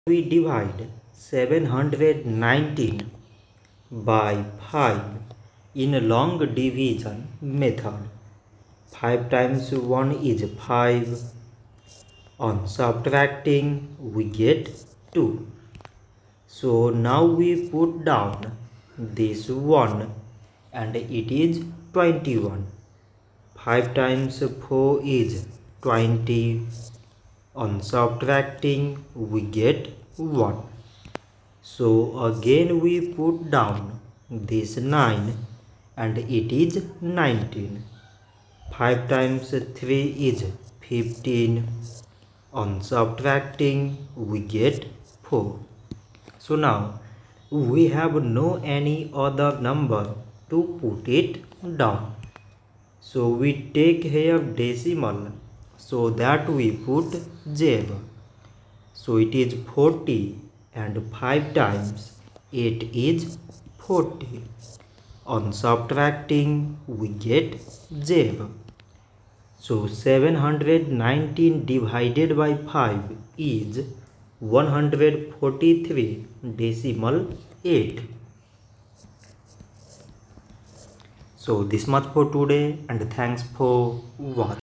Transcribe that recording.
We divide 719 by 5 in a long division method. 5 times 1 is 5. On subtracting, we get 2. So now we put down this 1 and it is 21. 5 times 4 is 20. On subtracting, we get 1. So again we put down this 9 and it is 19. 5 times 3 is 15. On subtracting, we get 4. So now we have no any other number to put it down. So we take here decimal so that we put 0. So it is 40 and 5 times 8 is 40. On subtracting, we get 0. So 719 divided by 5 is 143.8. So this much for today and thanks for watching.